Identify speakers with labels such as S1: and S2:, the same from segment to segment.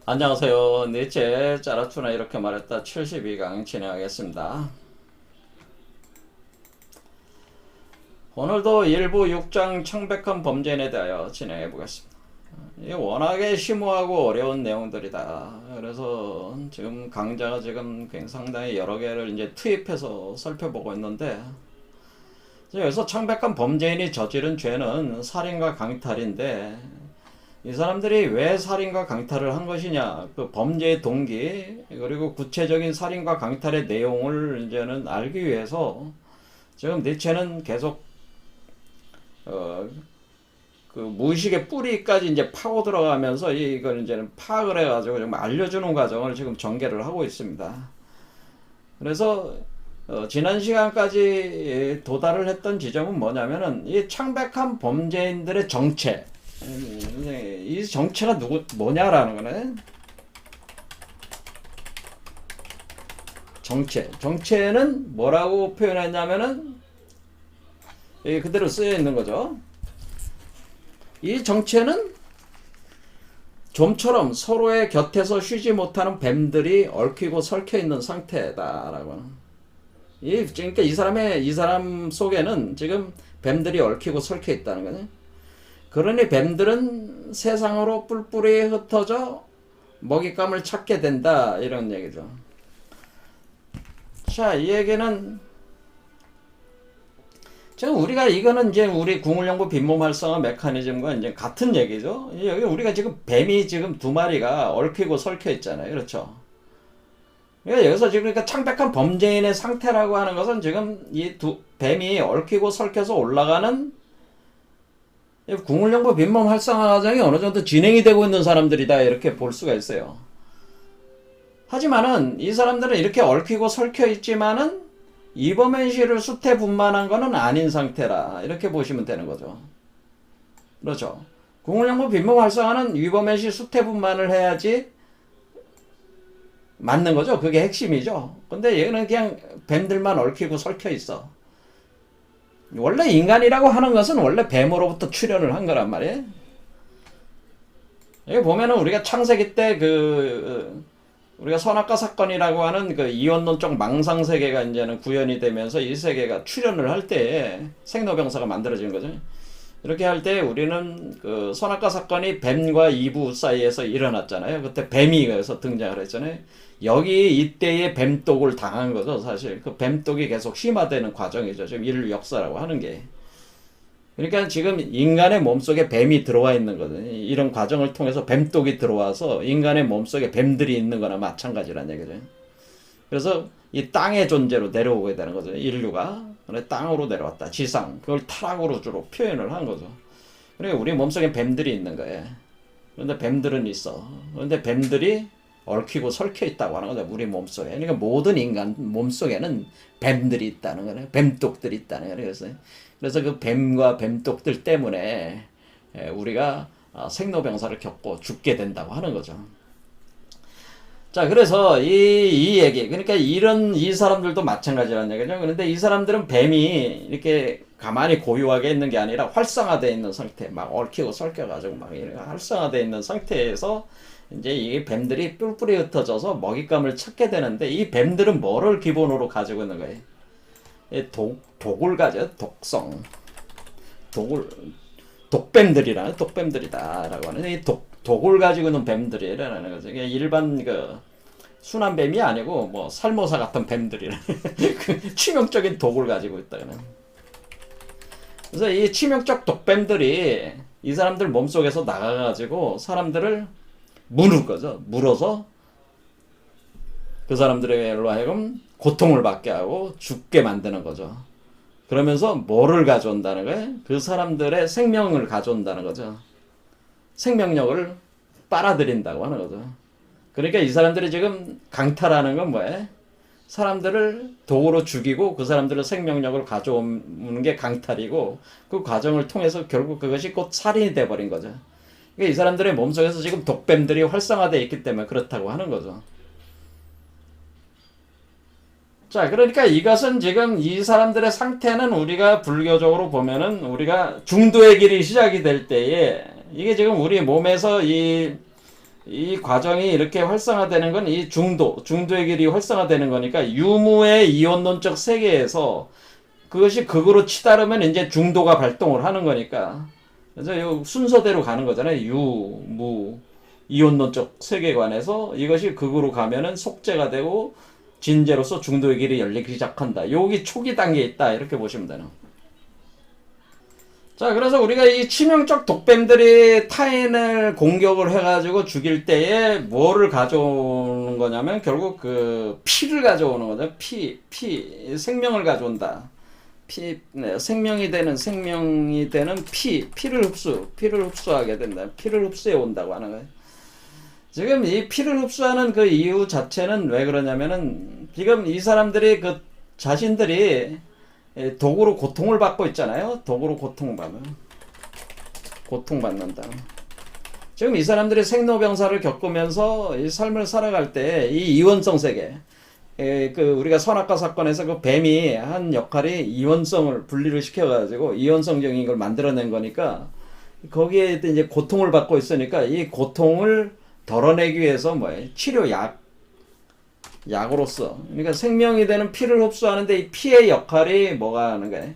S1: 안녕하세요. 넷째 짜라투나 이렇게 말했다 72강 진행하겠습니다. 오늘도 일부 6장 청백한 범죄인에 대하여 진행해 보겠습니다. 이게 워낙에 심오하고 어려운 내용들이다. 그래서 지금 강좌가 지금 상당히 여러 개를 이제 투입해서 살펴보고 있는데, 여기서 청백한 범죄인이 저지른 죄는 살인과 강탈인데, 이 사람들이 왜 살인과 강탈을 한 것이냐, 그 범죄의 동기, 그리고 구체적인 살인과 강탈의 내용을 이제는 알기 위해서 지금 니체는 계속 그 무의식의 뿌리까지 이제 파고 들어가면서 이걸 이제는 파악을 해가지고 좀 알려주는 과정을 지금 전개를 하고 있습니다. 그래서 지난 시간까지 도달을 했던 지점은 뭐냐면은 이 창백한 범죄인들의 정체, 이 정체가 뭐냐라는 거네. 정체는 뭐라고 표현했냐면은 그대로 쓰여 있는 거죠. 이 정체는 좀처럼 서로의 곁에서 쉬지 못하는 뱀들이 얽히고 설켜 있는 상태다라고. 그러니까 이 사람 속에는 지금 뱀들이 얽히고 설켜 있다는 거네. 그러니 뱀들은 세상으로 뿔뿔이 흩어져 먹잇감을 찾게 된다, 이런 얘기죠. 자, 이 얘기는 지금 우리가 이거는 이제 우리 궁울연구 빈몸 활성화 메커니즘과 이제 같은 얘기죠. 여기 우리가 지금 뱀이 지금 두 마리가 얽히고 설켜 있잖아요. 그렇죠? 그러니까 여기서 지금 그러니까 창백한 범죄인의 상태라고 하는 것은 지금 이 두 뱀이 얽히고 설켜서 올라가는 궁울연구 빈몸 활성화 과정이 어느 정도 진행이 되고 있는 사람들이다, 이렇게 볼 수가 있어요. 하지만은 이 사람들은 이렇게 얽히고 설켜 있지만은 이버맨시를 수태 분만한 거는 아닌 상태라, 이렇게 보시면 되는 거죠. 그렇죠. 궁울연구 빈몸 활성화는 이버맨시 수태 분만을 해야지 맞는 거죠. 그게 핵심이죠. 근데 얘는 그냥 뱀들만 얽히고 설켜 있어. 원래 인간이라고 하는 것은 원래 뱀으로부터 출현을 한 거란 말이에요. 여기 보면은 우리가 창세기 때 우리가 선악과 사건이라고 하는 그 이원론적 망상 세계가 이제는 구현이 되면서 이 세계가 출현을 할 때 생로병사가 만들어진 거죠. 이렇게 할 때 우리는 그 선악과 사건이 뱀과 이부 사이에서 일어났잖아요. 그때 뱀이 여기서 등장을 했잖아요. 여기 이때의 뱀독을 당한 거죠, 사실. 그 뱀독이 계속 심화되는 과정이죠. 지금 인류 역사라고 하는 게. 그러니까 지금 인간의 몸속에 뱀이 들어와 있는 거거든요. 이런 과정을 통해서 뱀독이 들어와서 인간의 몸속에 뱀들이 있는 거나 마찬가지란 얘기죠. 그래서 이 땅의 존재로 내려오게 되는 거죠. 인류가 땅으로 내려왔다. 지상. 그걸 타락으로 주로 표현을 한 거죠. 그러니까 우리 몸속에 뱀들이 있는 거예요. 그런데 뱀들은 있어. 그런데 뱀들이 얽히고 설켜 있다고 하는 거죠. 우리 몸속에. 그러니까 모든 인간 몸속에는 뱀들이 있다는 거예요. 뱀독들이 있다는 거예요. 그래서 그 뱀과 뱀독들 때문에 우리가 생로병사를 겪고 죽게 된다고 하는 거죠. 자, 그래서 이 얘기, 그러니까 이 사람들도 마찬가지라는 얘기죠. 그런데 이 사람들은 뱀이 이렇게 가만히 고요하게 있는 게 아니라 활성화되어 있는 상태, 막 얽히고 설켜가지고 막 이렇게 활성화되어 있는 상태에서 이제 이 뱀들이 뿔뿔이 흩어져서 먹잇감을 찾게 되는데, 이 뱀들은 뭐를 기본으로 가지고 있는 거예요? 독을 가져, 독성. 독뱀들이다라고 하는, 이 독을 가지고 있는 뱀들이라는 거죠. 일반 순한 뱀이 아니고 뭐 살모사 같은 뱀들이라. 그 치명적인 독을 가지고 있다는. 그래서 이 치명적 독뱀들이 이 사람들 몸속에서 나가가지고 사람들을 무는 거죠. 물어서 그 사람들로 하여금 고통을 받게 하고 죽게 만드는 거죠. 그러면서 뭐를 가져온다는 거예요? 그 사람들의 생명을 가져온다는 거죠. 생명력을 빨아들인다고 하는 거죠. 그러니까 이 사람들이 지금 강탈하는 건 뭐예요? 사람들을 도구로 죽이고 그 사람들의 생명력을 가져오는 게 강탈이고, 그 과정을 통해서 결국 그것이 곧 살인이 돼버린 거죠. 그러니까 이 사람들의 몸속에서 지금 독뱀들이 활성화되어 있기 때문에 그렇다고 하는 거죠. 자, 그러니까 이것은 지금 이 사람들의 상태는 우리가 불교적으로 보면은 우리가 중도의 길이 시작이 될 때에 이게 지금 우리 몸에서 이 이 과정이 이렇게 활성화되는 건 이 중도의 길이 활성화되는 거니까 유무의 이원론적 세계에서 그것이 극으로 치달으면 이제 중도가 발동을 하는 거니까. 그래서 이 순서대로 가는 거잖아요. 유, 무, 이원론적 세계관에서 이것이 극으로 가면은 속죄가 되고 진죄로서 중도의 길이 열리기 시작한다. 여기 초기 단계에 있다. 이렇게 보시면 되는. 자, 그래서 우리가 이 치명적 독뱀들이 타인을 공격을 해가지고 죽일 때에 뭐를 가져오는 거냐면 결국 그 피를 가져오는 거죠. 생명을 가져온다. 생명이 되는 피를 흡수하게 된다. 피를 흡수해 온다고 하는 거예요. 지금 이 피를 흡수하는 그 이유 자체는 왜 그러냐면은 지금 이 사람들이 그 자신들이 독으로 고통을 받고 있잖아요. 독으로 고통받는다. 지금 이 사람들이 생로병사를 겪으면서 이 삶을 살아갈 때 이 이원성 세계, 그 우리가 선악과 사건에서 그 뱀이 한 역할이 이원성을 분리를 시켜가지고 이원성적인 걸 만들어낸 거니까 거기에 이제 고통을 받고 있으니까 이 고통을 덜어내기 위해서 뭐예요? 약으로서. 그러니까 생명이 되는 피를 흡수하는데 이 피의 역할이 뭐가 하는 거예요?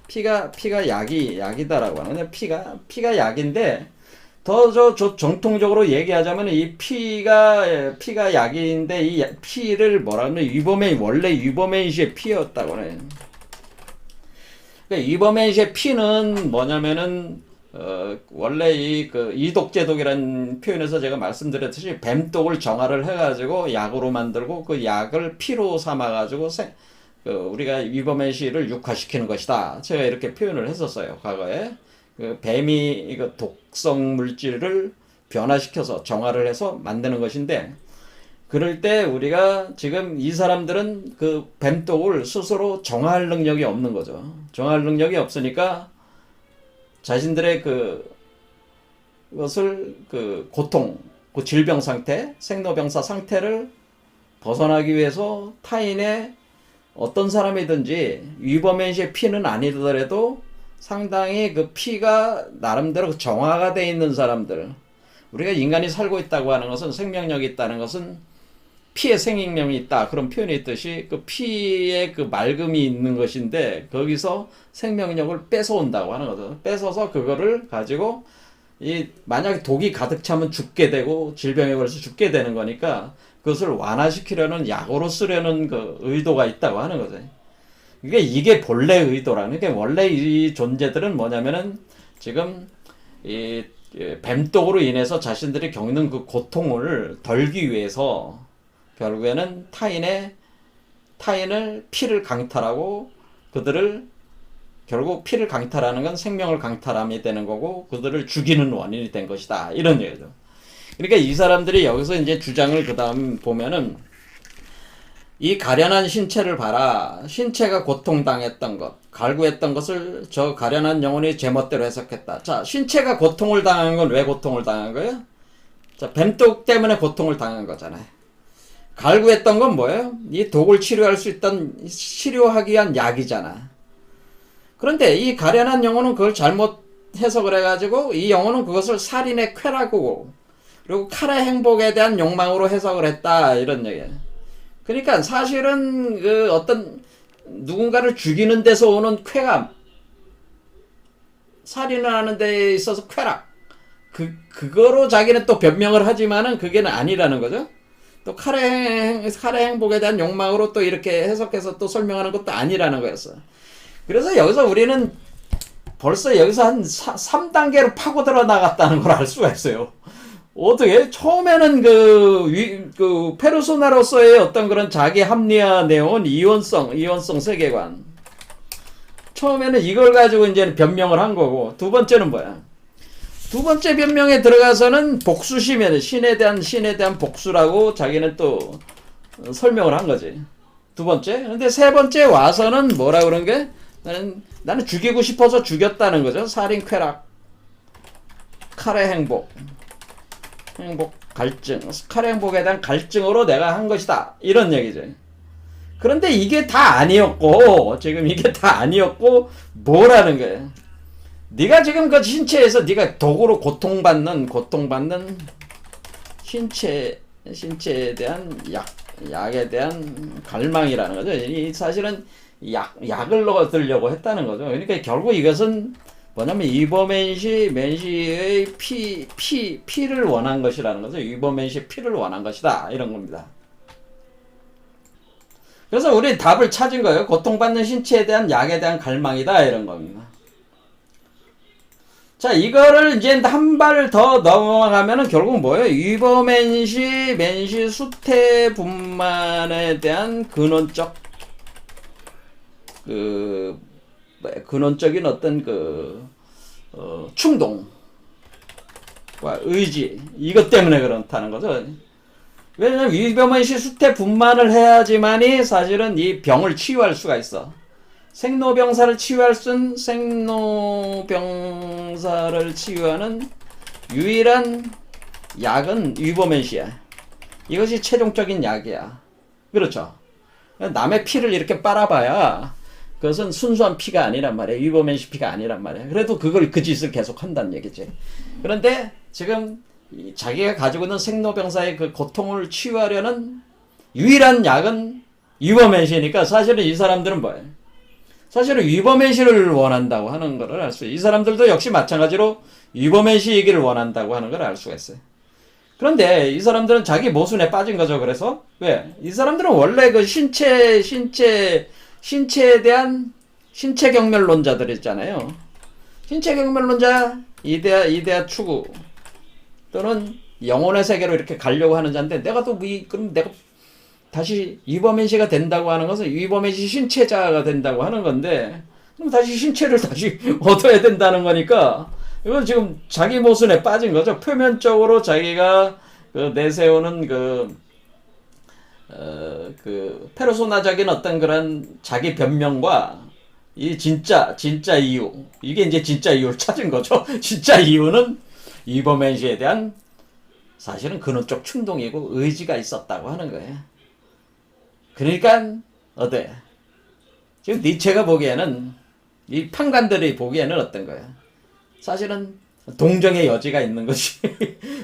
S1: 피가 약이다라고 하는 거예요. 피가 약인데 더 정통적으로 얘기하자면 이 피가 약인데 이 피를 뭐라 그러면 원래 위버맨시의 피였다고 해요. 그러니까 위버맨시의 피는 뭐냐면은 원래 이독제독이라는 표현에서 제가 말씀드렸듯이 뱀독을 정화를 해가지고 약으로 만들고 그 약을 피로 삼아가지고 우리가 위버맨시를 육화시키는 것이다. 제가 이렇게 표현을 했었어요, 과거에. 그 뱀이 이거 독성 물질을 변화시켜서 정화를 해서 만드는 것인데, 그럴 때 우리가 지금 이 사람들은 그 뱀독을 스스로 정화할 능력이 없는 거죠. 정화할 능력이 없으니까 자신들의 그것을 고통, 질병 상태, 생로병사 상태를 벗어나기 위해서 타인의 어떤 사람이든지 위버맨시의 피는 아니더라도 상당히 그 피가 나름대로 정화가 되어 있는 사람들, 우리가 인간이 살고 있다고 하는 것은 생명력이 있다는 것은 피에 생명력이 있다 그런 표현이 있듯이 그 피에 그 맑음이 있는 것인데 거기서 생명력을 뺏어온다고 하는 거죠. 뺏어서 그거를 가지고 만약에 독이 가득 차면 죽게 되고 질병에 걸려서 죽게 되는 거니까 그것을 완화시키려는 약으로 쓰려는 그 의도가 있다고 하는 거죠. 이게 본래 의도라는 게, 원래 이 존재들은 뭐냐면은 지금 이 뱀독으로 인해서 자신들이 겪는 그 고통을 덜기 위해서 결국에는 타인을 피를 강탈하고 그들을 결국 피를 강탈하는 건 생명을 강탈함이 되는 거고 그들을 죽이는 원인이 된 것이다. 이런 얘기죠. 그러니까 이 사람들이 여기서 이제 주장을 그 다음 보면은 이 가련한 신체를 봐라. 신체가 고통당했던 것, 갈구했던 것을 저 가련한 영혼이 제멋대로 해석했다. 자, 신체가 고통을 당한 건 왜 고통을 당한 거예요? 자, 뱀독 때문에 고통을 당한 거잖아요. 갈구했던 건 뭐예요? 이 독을 치료하기 위한 약이잖아. 그런데 이 가련한 영혼은 그걸 잘못 해석을 해가지고 이 영혼은 그것을 살인의 쾌락이고 그리고 칼의 행복에 대한 욕망으로 해석을 했다. 이런 얘기예요. 그러니까 사실은 그 어떤 누군가를 죽이는 데서 오는 쾌감, 살인을 하는 데 있어서 쾌락, 그거로 자기는 또 변명을 하지만은 그게는 아니라는 거죠. 또 칼의 행복에 대한 욕망으로 또 이렇게 해석해서 또 설명하는 것도 아니라는 거였어. 그래서 여기서 우리는 벌써 여기서 한 3단계로 파고들어 나갔다는 걸 알 수가 있어요. 어떻게? 처음에는 그 페르소나로서의 어떤 그런 자기 합리화 내용은 이원성 세계관. 처음에는 이걸 가지고 이제 변명을 한 거고, 두 번째는 뭐야? 두 번째 변명에 들어가서는 복수심에, 신에 대한 복수라고 자기는 또 설명을 한 거지. 두 번째. 근데 세 번째 와서는 뭐라 그런 게? 나는 죽이고 싶어서 죽였다는 거죠. 살인 쾌락. 칼의 행복, 갈증, 칼의 행복에 대한 갈증으로 내가 한 것이다. 이런 얘기죠. 그런데 이게 다 아니었고, 지금 이게 다 아니었고, 뭐라는 거예요? 네가 지금 그 신체에서 네가 독으로 고통받는 신체에 대한 약에 대한 갈망이라는 거죠. 이 사실은 약을 얻으려고 했다는 거죠. 그러니까 결국 이것은 뭐냐면 맨시의 피를 원한 것이라는 거죠. 맨시의 피를 원한 것이다. 이런 겁니다. 그래서 우리 답을 찾은 거예요. 고통받는 신체에 대한 약에 대한 갈망이다. 이런 겁니다. 자, 이거를 이제 한 발 더 넘어가면은 결국 뭐예요? 맨시 수태분만에 대한 근원적인 어떤 충동과 의지, 이것 때문에 그렇다는 거죠. 왜냐면 맨시 수태분만을 해야지만이 사실은 이 병을 치유할 수가 있어. 생로병사를 치유하는 유일한 약은 맨시야. 이것이 최종적인 약이야. 그렇죠. 남의 피를 이렇게 빨아봐야 그것은 순수한 피가 아니란 말이야. 맨시 피가 아니란 말이야. 그래도 그 짓을 계속 한다는 얘기지. 그런데 지금 자기가 가지고 있는 생로병사의 그 고통을 치유하려는 유일한 약은 맨시니까 사실은 이 사람들은 뭐예요? 사실은 맨시를 원한다고 하는 것을 알 수 있어요. 이 사람들도 역시 마찬가지로 맨시 얘기를 원한다고 하는 걸 알 수가 있어요. 그런데 이 사람들은 자기 모순에 빠진 거죠. 그래서 왜? 이 사람들은 원래 그 신체에 대한 신체 경멸론자들 있잖아요. 신체 경멸론자 이데아 추구 또는 영혼의 세계로 이렇게 가려고 하는 자인데 그럼 내가 다시 맨시가 된다고 하는 것은 맨시 신체자가 된다고 하는 건데 그럼 다시 신체를 다시 얻어야 된다는 거니까 이건 지금 자기 모순에 빠진 거죠. 표면적으로 자기가 내세우는 페르소나적인 어떤 그런 자기 변명과 이 진짜 이유, 이게 이제 진짜 이유를 찾은 거죠. 진짜 이유는 맨시에 대한 사실은 근원적 충동이고 의지가 있었다고 하는 거예요. 그러니까 어때? 지금 니체가 보기에는 이 판관들이 보기에는 어떤 거야? 사실은 동정의 여지가 있는 것이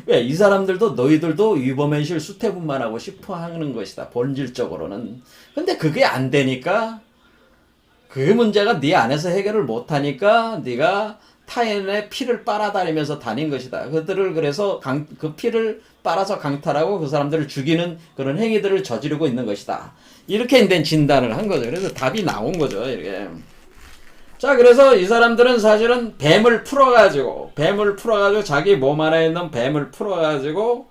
S1: 왜? 이 사람들도 너희들도 맨시를 수태분만하고 싶어 하는 것이다. 본질적으로는. 근데 그게 안 되니까 그 문제가 네 안에서 해결을 못 하니까 네가 타인의 피를 빨아다니면서 다닌 것이다. 그들을 그래서 그 피를 빨아서 강탈하고 그 사람들을 죽이는 그런 행위들을 저지르고 있는 것이다. 이렇게 이제 진단을 한 거죠. 그래서 답이 나온 거죠. 이렇게. 자, 그래서 이 사람들은 사실은 뱀을 풀어가지고 자기 몸 안에 있는 뱀을 풀어가지고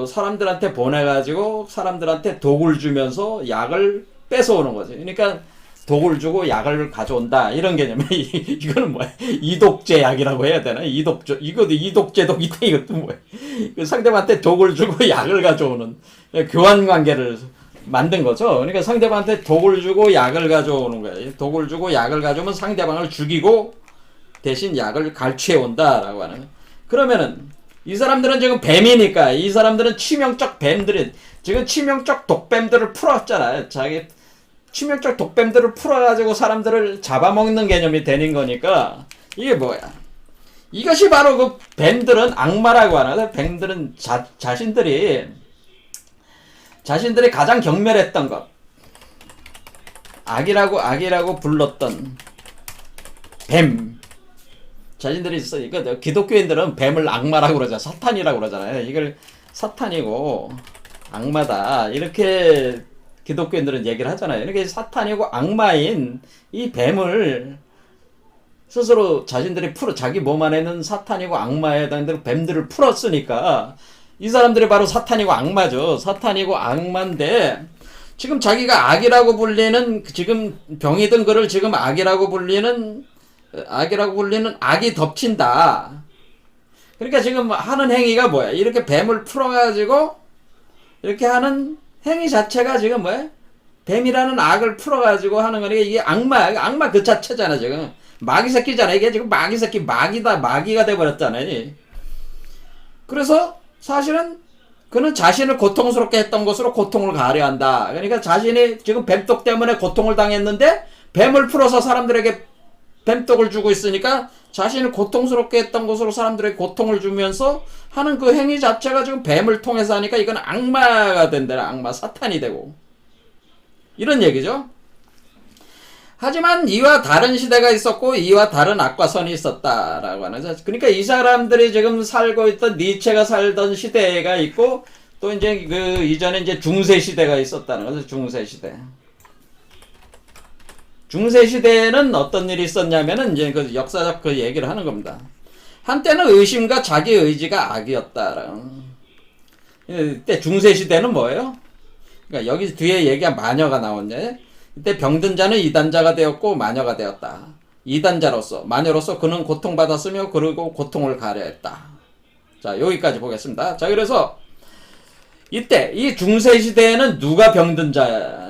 S1: 사람들한테 보내가지고 사람들한테 독을 주면서 약을 뺏어오는 거죠. 그러니까 독을 주고 약을 가져온다 이런 개념이 이거는 뭐야? 이독제 약이라고 해야 되나? 이것도 이독제 독이다. 이것도 뭐야? 상대방한테 독을 주고 약을 가져오는 교환 관계를 만든 거죠. 그러니까 상대방한테 독을 주고 약을 가져오는 거예요. 독을 주고 약을 가져오면 상대방을 죽이고 대신 약을 갈취해 온다라고 하는 거예요. 그러면은 이 사람들은 지금 뱀이니까 이 사람들은 치명적 뱀들이 지금 치명적 독뱀들을 풀었잖아요. 자기 치명적 독뱀들을 풀어가지고 사람들을 잡아먹는 개념이 되는 거니까 이게 뭐야? 이것이 바로 그 뱀들은 악마라고 하는, 뱀들은 자신들이 가장 경멸했던 것, 악이라고 불렀던 뱀, 자신들이 있으니까 기독교인들은 뱀을 악마라고 그러잖아요. 사탄이라고 그러잖아요. 이걸 사탄이고 악마다 이렇게 기독교인들은 얘기를 하잖아요. 이렇게 사탄이고 악마인 이 뱀을 스스로 자신들이 자기 몸 안에는 사탄이고 악마에 해당되는 뱀들을 풀었으니까 이 사람들이 바로 사탄이고 악마죠. 사탄이고 악마인데 지금 자기가 악이라고 불리는 지금 병이 든 거를 지금 악이라고 불리는 악이 덮친다. 그러니까 지금 하는 행위가 뭐야? 이렇게 뱀을 풀어가지고 이렇게 하는 행위 자체가 지금 뭐야? 뱀이라는 악을 풀어가지고 하는 거니까 이게 악마 그 자체잖아. 지금 마귀 새끼잖아. 이게 지금 마귀 새끼, 마귀가 돼버렸잖아요. 그래서 사실은 그는 자신을 고통스럽게 했던 것으로 고통을 가려한다. 그러니까 자신이 지금 뱀독 때문에 고통을 당했는데 뱀을 풀어서 사람들에게 뱀독을 주고 있으니까 자신을 고통스럽게 했던 것으로 사람들에게 고통을 주면서 하는 그 행위 자체가 지금 뱀을 통해서 하니까 이건 악마가 된다. 악마, 사탄이 되고. 이런 얘기죠. 하지만 이와 다른 시대가 있었고 이와 다른 악과 선이 있었다라고 하는 거죠. 그러니까 이 사람들이 지금 살고 있던 니체가 살던 시대가 있고 또 이제 그 이전에 이제 중세 시대가 있었다는 거죠. 중세 시대. 중세 시대에는 어떤 일이 있었냐면은 이제 그 역사적 그 얘기를 하는 겁니다. 한때는 의심과 자기 의지가 악이었다라는. 이때 중세 시대는 뭐예요? 그러니까 여기 뒤에 얘기한 마녀가 나왔네. 이때 병든 자는 이단자가 되었고 마녀가 되었다. 이단자로서 마녀로서 그는 고통받았으며 그리고 고통을 가려했다. 자, 여기까지 보겠습니다. 자, 그래서 이때 이 중세 시대에는 누가 병든 자야?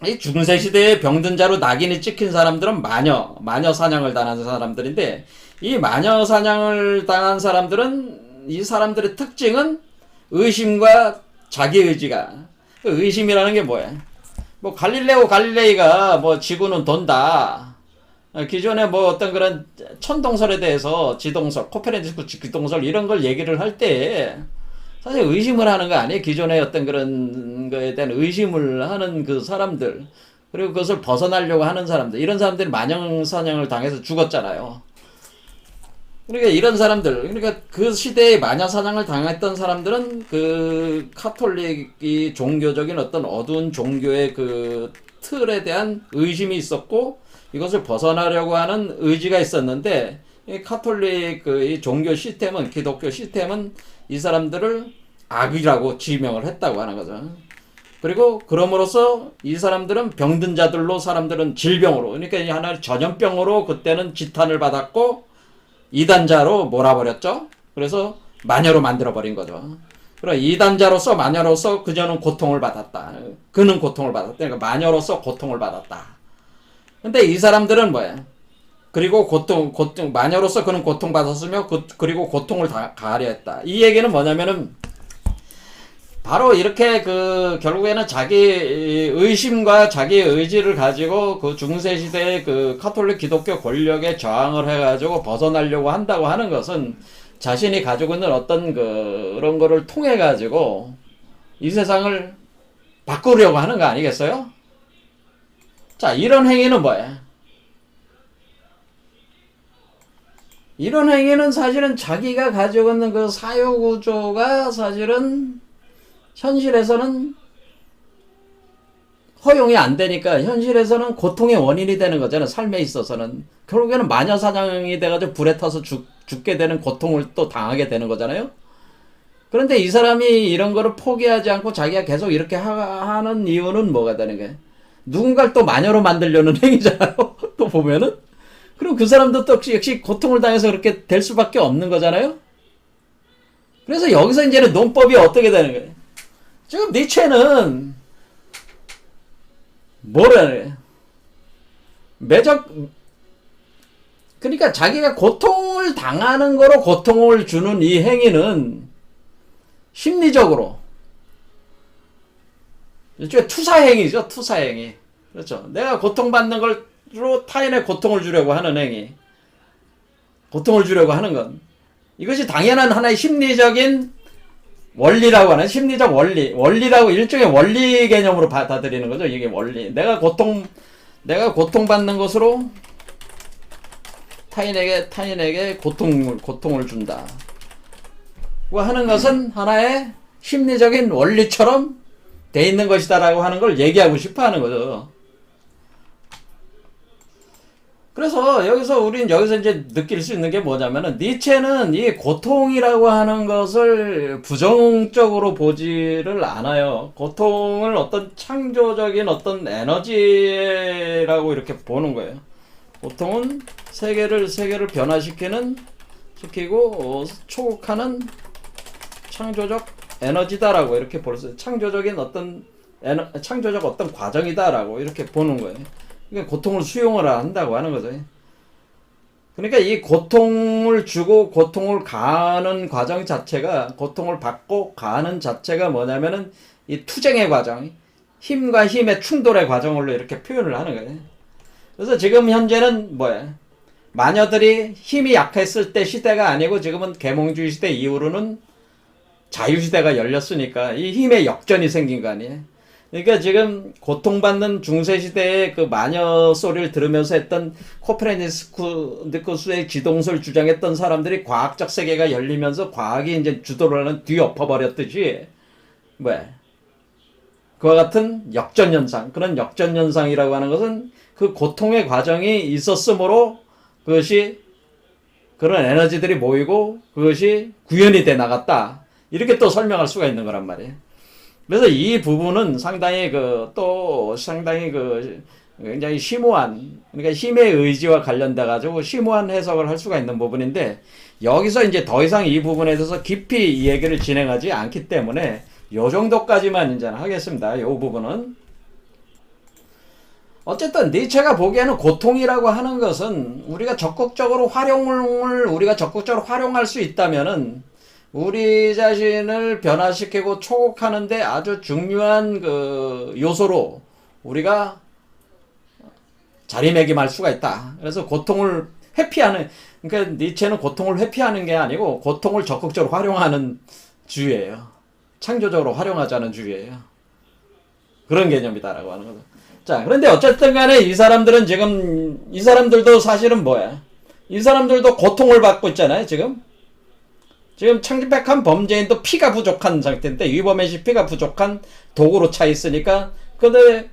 S1: 이 중세 시대에 병든 자로 낙인이 찍힌 사람들은 마녀 사냥을 당한 사람들인데, 이 마녀 사냥을 당한 사람들은 이 사람들의 특징은 의심과 자기 의지가. 그 의심이라는 게 뭐야? 뭐 갈릴레오 갈릴레이가 뭐 지구는 돈다. 기존에 뭐 어떤 그런 천동설에 대해서 지동설, 코페르니쿠스 지동설 이런 걸 얘기를 할 때 사실 의심을 하는 거 아니에요. 기존의 어떤 그런 거에 대한 의심을 하는 그 사람들, 그리고 그것을 벗어나려고 하는 사람들, 이런 사람들이 마녀 사냥을 당해서 죽었잖아요. 그러니까 이런 사람들, 그러니까 그 시대에 마녀 사냥을 당했던 사람들은 그 카톨릭이 종교적인 어떤 어두운 종교의 그 틀에 대한 의심이 있었고 이것을 벗어나려고 하는 의지가 있었는데, 이 카톨릭 그 이 종교 시스템은, 기독교 시스템은 이 사람들을 악이라고 지명을 했다고 하는 거죠. 그리고 그럼으로써 이 사람들은 병든 자들로, 사람들은 질병으로, 그러니까 이 하나의 전염병으로 그때는 지탄을 받았고 이단자로 몰아버렸죠. 그래서 마녀로 만들어버린 거죠. 그러니까 이단자로서 마녀로서 그저는 고통을 받았다. 그는 고통을 받았다. 그러니까 마녀로서 고통을 받았다. 근데 이 사람들은 뭐야? 그리고 고통, 마녀로서 그는 고통받았으며, 그리고 고통을 가하려 했다. 이 얘기는 뭐냐면은, 바로 이렇게 결국에는 자기 의심과 자기 의지를 가지고 그 중세시대의 그 카톨릭 기독교 권력에 저항을 해가지고 벗어나려고 한다고 하는 것은 자신이 가지고 있는 어떤 그런 거를 통해가지고 이 세상을 바꾸려고 하는 거 아니겠어요? 자, 이런 행위는 뭐야? 이런 행위는 사실은 자기가 가지고 있는 그 사유구조가 사실은 현실에서는 허용이 안 되니까 현실에서는 고통의 원인이 되는 거잖아요. 삶에 있어서는. 결국에는 마녀 사냥이 돼가지고 불에 타서 죽게 되는 고통을 또 당하게 되는 거잖아요. 그런데 이 사람이 이런 거를 포기하지 않고 자기가 계속 이렇게 하는 이유는 뭐가 되는 거예요? 누군가를 또 마녀로 만들려는 행위잖아요. 또 보면은. 그럼 그 사람도 또 역시 고통을 당해서 그렇게 될 수밖에 없는 거잖아요. 그래서 여기서 이제는 논법이 어떻게 되는 거예요? 지금 니체는 뭐래? 그러니까 자기가 고통을 당하는 거로 고통을 주는 이 행위는 심리적으로 일종의 투사행위죠. 투사행위. 그렇죠. 내가 고통받는 걸로 타인의 고통을 주려고 하는 행위. 고통을 주려고 하는 건 이것이 당연한 하나의 심리적인 원리라고 하는, 심리적 원리라고 일종의 원리 개념으로 받아들이는 거죠. 이게 원리. 내가 고통받는 것으로 타인에게 고통을 준다. 하는 것은 하나의 심리적인 원리처럼 돼 있는 것이다라고 하는 걸 얘기하고 싶어 하는 거죠. 그래서 우린 여기서 이제 느낄 수 있는 게 뭐냐면은, 니체는 이 고통이라고 하는 것을 부정적으로 보지를 않아요. 고통을 어떤 창조적인 어떤 에너지라고 이렇게 보는 거예요. 고통은 세계를 시키고 초국하는 창조적 에너지다라고 이렇게 볼 수 있어요. 창조적 어떤 과정이다라고 이렇게 보는 거예요. 그러니까 고통을 수용을 한다고 하는 거죠. 그러니까 이 고통을 주고 고통을 가하는 과정 자체가, 고통을 받고 가하는 자체가 뭐냐면은 이 투쟁의 과정, 힘과 힘의 충돌의 과정으로 이렇게 표현을 하는 거예요. 그래서 지금 현재는 뭐야? 마녀들이 힘이 약했을 때 시대가 아니고 지금은 계몽주의 시대 이후로는 자유시대가 열렸으니까 이 힘의 역전이 생긴 거 아니에요. 그러니까 지금 고통받는 중세시대의 그 마녀 소리를 들으면서 했던 코페르니쿠스의 지동설 주장했던 사람들이 과학적 세계가 열리면서 과학이 이제 주도를 하는 뒤엎어버렸듯이 왜 그와 같은 역전현상, 그런 역전현상이라고 하는 것은 그 고통의 과정이 있었으므로 그것이 그런 에너지들이 모이고 그것이 구현이 돼 나갔다. 이렇게 또 설명할 수가 있는 거란 말이에요. 그래서 이 부분은 상당히 상당히 굉장히 심오한, 그러니까 힘의 의지와 관련돼 가지고 심오한 해석을 할 수가 있는 부분인데, 여기서 이제 더 이상 이 부분에 대해서 깊이 이 얘기를 진행하지 않기 때문에 요 정도까지만 이제 하겠습니다. 요 부분은. 어쨌든 니체가 보기에는 고통이라고 하는 것은 우리가 적극적으로 활용할 수 있다면은 우리 자신을 변화시키고 초국하는데 아주 중요한 그 요소로 우리가 자리매김할 수가 있다. 그래서 고통을 회피하는, 그러니까 니체는 고통을 회피하는 게 아니고 고통을 적극적으로 활용하는 주의예요. 창조적으로 활용하자는 주의예요. 그런 개념이다라고 하는 거죠. 자, 그런데 어쨌든 간에 이 사람들도 사실은 뭐야? 이 사람들도 고통을 받고 있잖아요, 지금 창백한 범죄인도 피가 부족한 상태인데, 위범의 시 피가 부족한 독으로 차 있으니까, 근데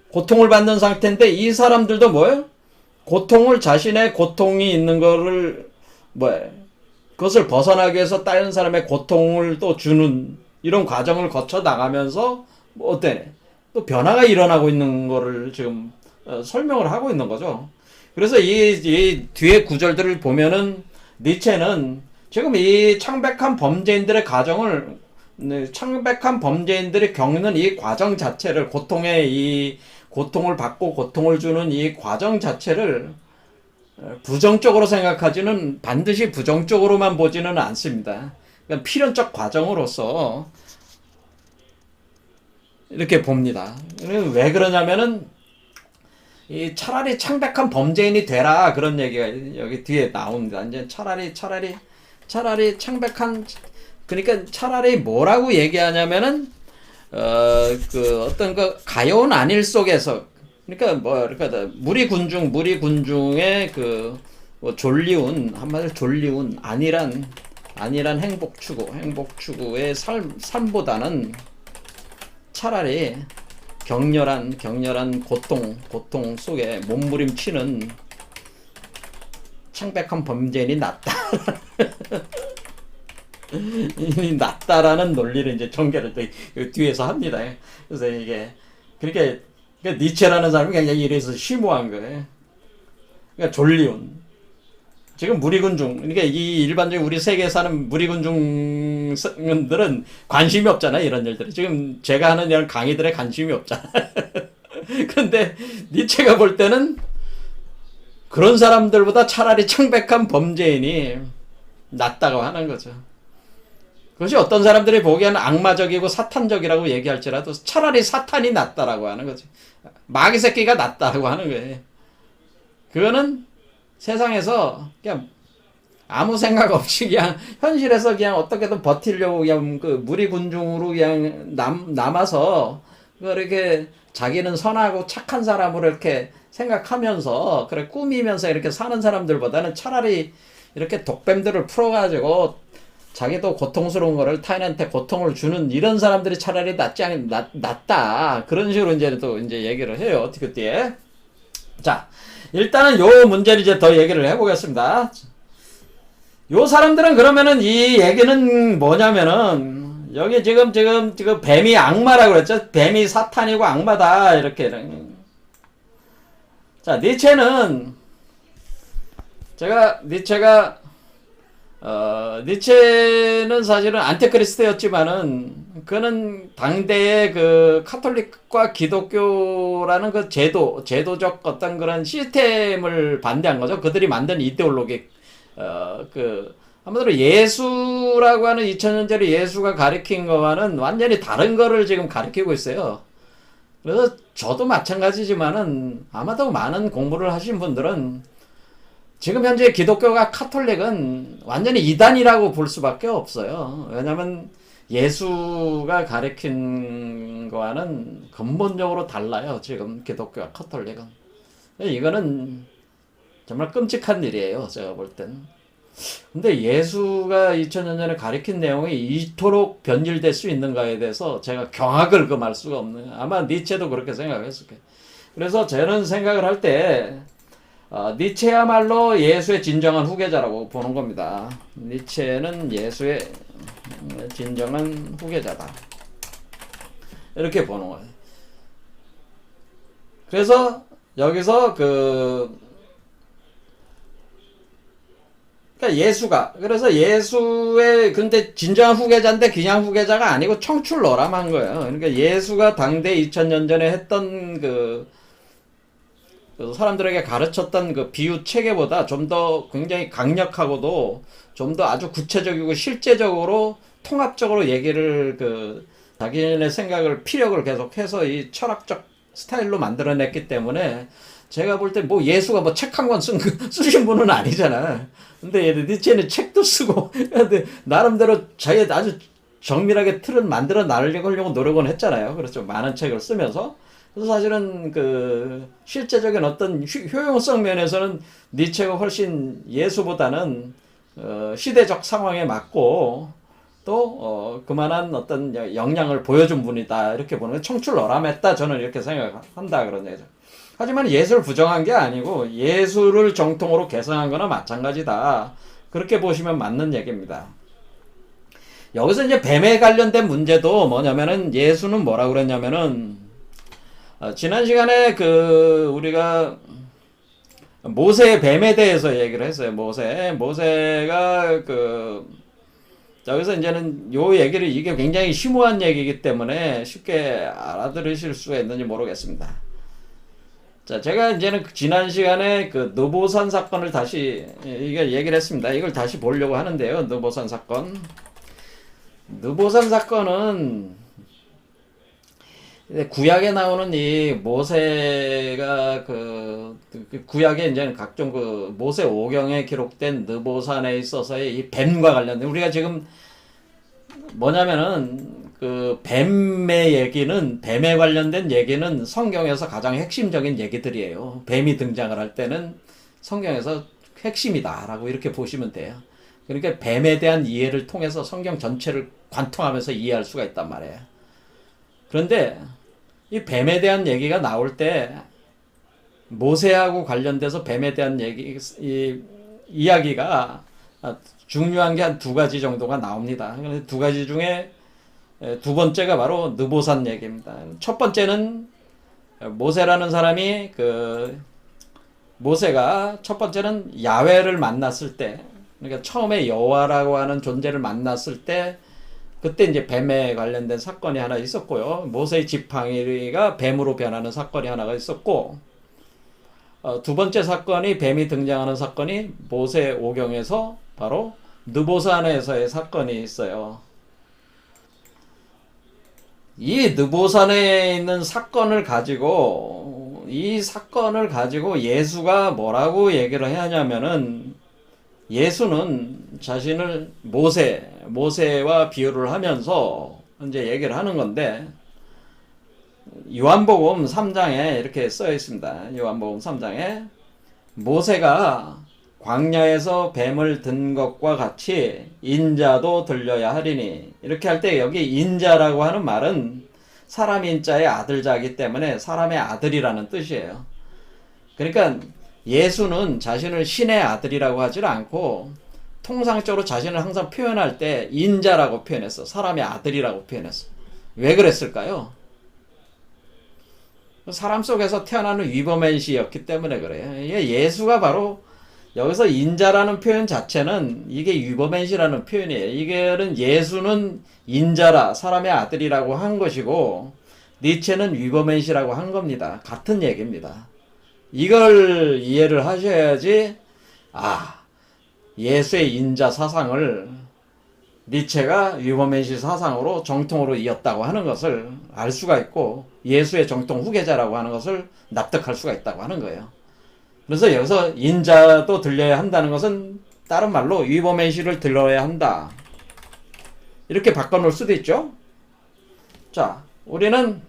S1: 고통을 받는 상태인데, 이 사람들도 뭐예요? 자신의 고통이 있는 거를, 그것을 벗어나기 위해서 다른 사람의 고통을 또 주는, 이런 과정을 거쳐 나가면서, 또 변화가 일어나고 있는 거를 지금 설명을 하고 있는 거죠. 그래서 이 뒤에 구절들을 보면은 니체는 지금 이 창백한 범죄인들의 겪는 이 과정 자체를, 고통을 받고 고통을 주는 이 과정 자체를 부정적으로 생각하지는, 반드시 부정적으로만 보지는 않습니다. 그러니까 필연적 과정으로서 이렇게 봅니다. 왜 그러냐면은 이 차라리 창백한 범죄인이 되라, 그런 얘기가 여기 뒤에 나옵니다. 이제 차라리 창백한, 그러니까 차라리 뭐라고 얘기하냐면은 어떤 그 가여운 안일 속에서, 그러니까 무리군중의 졸리운, 한마디로 졸리운 안일한 행복 추구의 삶보다는 차라리 격렬한 고통 속에 몸부림치는 창백한 범죄인이 낫다라는 논리를 이제 전개를 또 뒤에서 합니다. 그래서 이게 그러니까 니체라는 사람이 굉장히 이래서 심오한 거예요. 그러니까 졸리운, 지금 무리군중, 그러니까 이 일반적인 우리 세계에 사는 무리군중들은 관심이 없잖아요, 이런 일들이. 지금 제가 하는 이런 강의들에 관심이 없잖아. 그런데 니체가 볼 때는 그런 사람들보다 차라리 창백한 범죄인이 낫다고 하는 거죠. 그것이 어떤 사람들이 보기에는 악마적이고 사탄적이라고 얘기할지라도 차라리 사탄이 낫다라고 하는 거지. 마귀 새끼가 낫다라고 하는 거예요. 그거는 세상에서 그냥 아무 생각 없이 그냥 현실에서 그냥 어떻게든 버티려고 그냥 그 무리군중으로 그냥 남아서 그렇게 자기는 선하고 착한 사람으로 이렇게 생각하면서 그래 꾸미면서 이렇게 사는 사람들보다는 차라리 이렇게 독뱀들을 풀어가지고 자기도 고통스러운 거를 타인한테 고통을 주는 이런 사람들이 차라리 낫다. 그런 식으로 이제 또 이제 얘기를 해요. 어떻게 뒤에. 자, 일단은 요 문제를 이제 더 얘기를 해보겠습니다. 요 사람들은 그러면은 이 얘기는 뭐냐면은 여기 지금 뱀이 악마라고 그랬죠. 뱀이 사탄이고 악마다 이렇게. 자, 니체는 사실은 안티크리스트였지만은 그는 당대의 그 카톨릭과 기독교라는 그 제도적 어떤 그런 시스템을 반대한 거죠. 그들이 만든 이데올로기, 한마디로 예수라고 하는 2000년짜리 예수가 가리킨 거와는 완전히 다른 거를 지금 가리키고 있어요. 그래서 저도 마찬가지지만은 아마도 많은 공부를 하신 분들은 지금 현재 기독교가 카톨릭은 완전히 이단이라고 볼 수밖에 없어요. 왜냐하면 예수가 가르친 거와는 근본적으로 달라요. 지금 기독교와 카톨릭은. 이거는 정말 끔찍한 일이에요. 제가 볼 땐. 근데 예수가 2000년 전에 가르친 내용이 이토록 변질될 수 있는가에 대해서 제가 경악을 금할 수가 없는, 아마 니체도 그렇게 생각했을 거예요. 그래서 저는 생각을 할 때 니체야말로 예수의 진정한 후계자라고 보는 겁니다. 니체는 예수의 진정한 후계자다, 이렇게 보는 거예요. 그래서 여기서 그러니까 그래서 예수의 근데 진정한 후계자인데 그냥 후계자가 아니고 청출로람한 거예요. 그러니까 예수가 당대 2000년 전에 했던 그 사람들에게 가르쳤던 그 비유 체계보다 좀 더 굉장히 강력하고도 좀 더 아주 구체적이고 실제적으로 통합적으로 얘기를 자기네 생각을 피력을 계속해서 이 철학적 스타일로 만들어냈기 때문에 제가 볼 때 뭐 예수가 뭐 책 한 권 쓰신 분은 아니잖아. 근데 니체는 책도 쓰고 근데 나름대로 자기 아주 정밀하게 틀을 만들어 나가려고 노력은 했잖아요. 그렇죠. 많은 책을 쓰면서. 그래서 사실은 실제적인 어떤 효용성 면에서는 니체가 훨씬 예수보다는 시대적 상황에 맞고 또 그만한 어떤 역량을 보여준 분이다, 이렇게 보는, 청출어람했다, 저는 이렇게 생각한다, 그런 얘기죠. 하지만 예수를 부정한 게 아니고 예수를 정통으로 개성한 거나 마찬가지다, 그렇게 보시면 맞는 얘기입니다. 여기서 이제 뱀에 관련된 문제도 뭐냐면은, 예수는 뭐라고 그랬냐면은 지난 시간에 우리가 모세의 뱀에 대해서 얘기를 했어요. 모세가 여기서 이제는 요 얘기를, 이게 굉장히 심오한 얘기이기 때문에 쉽게 알아들으실 수가 있는지 모르겠습니다. 자, 제가 이제는 지난 시간에 느보산 사건을 다시 이게 얘기를 했습니다. 이걸 다시 보려고 하는데요. 느보산 사건은 구약에 나오는 이 모세가 구약에 이제는 각종 모세 오경에 기록된 느보산에 있어서의 이 뱀과 관련된, 우리가 지금 뭐냐면은 뱀에 관련된 얘기는 성경에서 가장 핵심적인 얘기들이에요. 뱀이 등장을 할 때는 성경에서 핵심이다라고 이렇게 보시면 돼요. 그러니까 뱀에 대한 이해를 통해서 성경 전체를 관통하면서 이해할 수가 있단 말이에요. 그런데 이 뱀에 대한 얘기가 나올 때 모세하고 관련돼서 뱀에 대한 이야기가 중요한 게 한 두 가지 정도가 나옵니다. 두 가지 중에 두 번째가 바로 느보산 얘기입니다. 첫 번째는 모세라는 사람이 모세가 첫 번째는 야훼를 만났을 때, 그러니까 처음에 여호와라고 하는 존재를 만났을 때, 그때 이제 뱀에 관련된 사건이 하나 있었고요. 모세의 지팡이가 뱀으로 변하는 사건이 하나가 있었고, 두 번째 사건이, 뱀이 등장하는 사건이 모세 오경에서 바로 느보산에서의 사건이 있어요. 이 느보산에 있는 사건을 가지고, 예수가 뭐라고 얘기를 하냐면은, 예수는 자신을 모세와 비유를 하면서 이제 얘기를 하는 건데, 요한복음 3장에 이렇게 써 있습니다. 요한복음 3장에 모세가 광야에서 뱀을 든 것과 같이 인자도 들려야 하리니, 이렇게 할 때 여기 인자라고 하는 말은 사람 인자의 아들자이기 때문에 사람의 아들이라는 뜻이에요. 그러니까 예수는 자신을 신의 아들이라고 하질 않고 통상적으로 자신을 항상 표현할 때 인자라고 표현했어. 사람의 아들이라고 표현했어. 왜 그랬을까요? 사람 속에서 태어나는 위버맨시였기 때문에 그래요. 예수가 바로 여기서 인자라는 표현 자체는 이게 위버맨시라는 표현이에요. 이게는 예수는 인자라, 사람의 아들이라고 한 것이고, 니체는 위버맨시라고 한 겁니다. 같은 얘기입니다. 이걸 이해를 하셔야지, 예수의 인자 사상을 니체가 위버맨시 사상으로 정통으로 이었다고 하는 것을 알 수가 있고, 예수의 정통 후계자라고 하는 것을 납득할 수가 있다고 하는 거예요. 그래서 여기서 인자도 들려야 한다는 것은 다른 말로 위버맨시를 들어야 한다. 이렇게 바꿔놓을 수도 있죠. 자, 우리는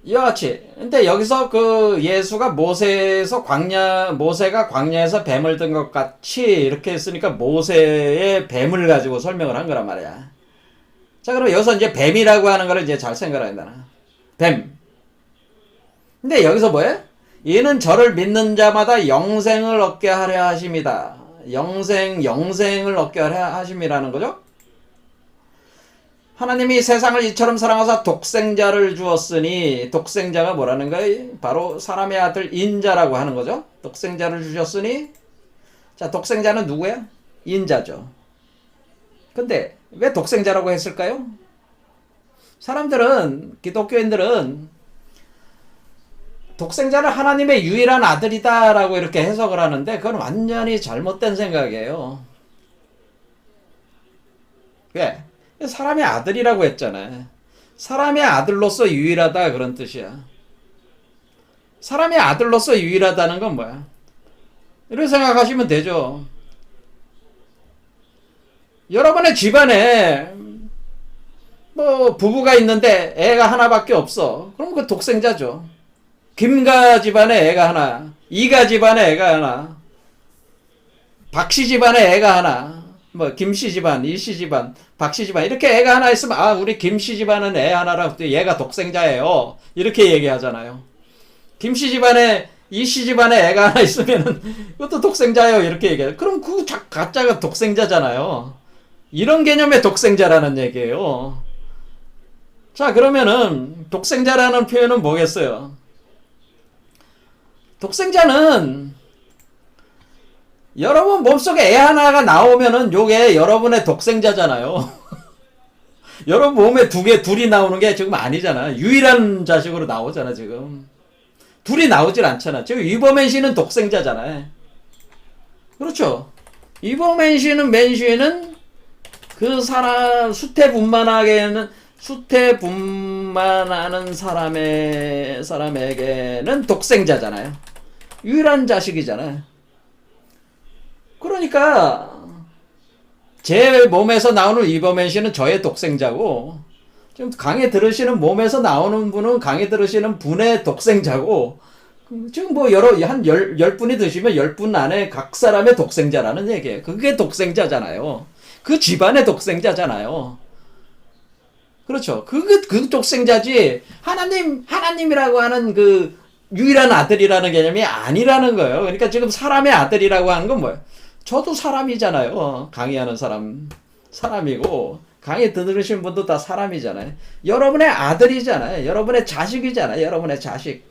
S1: 이와 같이. 근데 여기서 그 예수가 모세가 광야에서 뱀을 든 것 같이 이렇게 했으니까 모세의 뱀을 가지고 설명을 한 거란 말이야. 자, 그럼 여기서 이제 뱀이라고 하는 거를 이제 잘 생각해야 된다. 뱀. 근데 여기서 뭐예요? 이는 저를 믿는 자마다 영생을 얻게 하려 하심이다. 영생을 얻게 하려 하심이라는 거죠. 하나님이 세상을 이처럼 사랑하사 독생자를 주었으니, 독생자가 뭐라는 거예요? 바로 사람의 아들 인자라고 하는 거죠. 독생자를 주셨으니, 자, 독생자는 누구야? 인자죠. 근데 왜 독생자라고 했을까요? 기독교인들은 독생자는 하나님의 유일한 아들이다라고 이렇게 해석을 하는데, 그건 완전히 잘못된 생각이에요. 왜? 사람의 아들이라고 했잖아요. 사람의 아들로서 유일하다, 그런 뜻이야. 사람의 아들로서 유일하다는 건 뭐야? 이렇게 생각하시면 되죠. 여러분의 집안에 뭐 부부가 있는데 애가 하나밖에 없어. 그럼 그 독생자죠. 김가 집안에 애가 하나, 이가 집안에 애가 하나, 박씨 집안에 애가 하나, 뭐 김씨 집안, 이씨 집안, 박씨 집안 이렇게 애가 하나 있으면 아, 우리 김씨 집안은 애 하나라, 얘가 독생자예요. 이렇게 얘기하잖아요. 김씨 집안에 이씨 집안에 애가 하나 있으면은 이것도 독생자예요. 이렇게 얘기해요. 그럼 그 가짜가 독생자잖아요. 이런 개념의 독생자라는 얘기예요. 자, 그러면은 독생자라는 표현은 뭐겠어요? 독생자는 여러분 몸속에 애 하나가 나오면은 요게 여러분의 독생자잖아요. 여러분 몸에 둘이 나오는 게 지금 아니잖아. 유일한 자식으로 나오잖아, 지금. 둘이 나오질 않잖아. 지금 위버맨시는 독생자잖아요. 그렇죠. 맨시는 그 사람, 수태분만하는 사람에게는 독생자잖아요. 유일한 자식이잖아요. 그러니까 제 몸에서 나오는 위버맨시는 저의 독생자고, 지금 강의 들으시는 몸에서 나오는 분은 강의 들으시는 분의 독생자고, 지금 뭐 한 10분이 드시면 10분 안에 각 사람의 독생자라는 얘기예요. 그게 독생자잖아요. 그 집안의 독생자잖아요. 그렇죠. 그 독생자지, 하나님이라고 하는 그 유일한 아들이라는 개념이 아니라는 거예요. 그러니까 지금 사람의 아들이라고 하는 건 뭐예요? 저도 사람이잖아요. 강의하는 사람이고, 강의 들으신 분도 다 사람이잖아요. 여러분의 아들이잖아요. 여러분의 자식이잖아요. 여러분의 자식.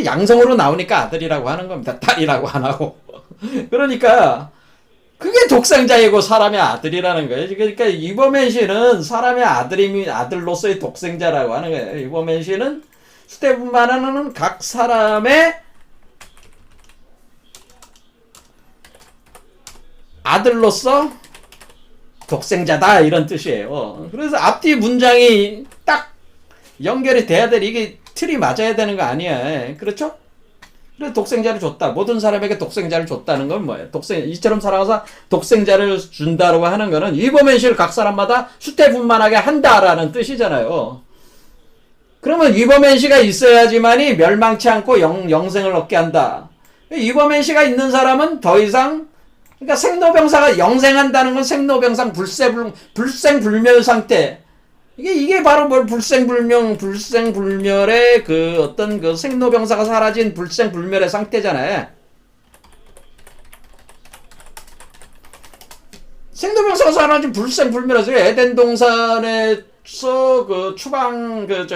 S1: 양성으로 나오니까 아들이라고 하는 겁니다. 딸이라고 안 하고. 그러니까 그게 독생자이고 사람의 아들이라는 거예요. 그러니까 위버맨시는 사람의 아들로서의 독생자라고 하는 거예요. 위버맨시는 수대분만하는 각 사람의 아들로서 독생자다, 이런 뜻이에요. 그래서 앞뒤 문장이 딱 연결이 돼야 돼. 이게 틀이 맞아야 되는 거 아니야. 그렇죠? 그래서 독생자를 줬다. 모든 사람에게 독생자를 줬다는 건 뭐예요? 이처럼 살아가서 독생자를 준다라고 하는 거는 위버맨시를 각 사람마다 수태분만하게 한다라는 뜻이잖아요. 그러면 위버맨시가 있어야지만이 멸망치 않고 영생을 얻게 한다. 위버맨시가 있는 사람은 더 이상, 그러니까 생로병사가 영생한다는 건 생로병상 불생불멸 상태. 이게 바로 뭘 불생불멸의 그 어떤 그 생로병사가 사라진 불생불멸의 상태잖아요. 생로병사가 사라진 불생불멸에서 에덴 동산에서 그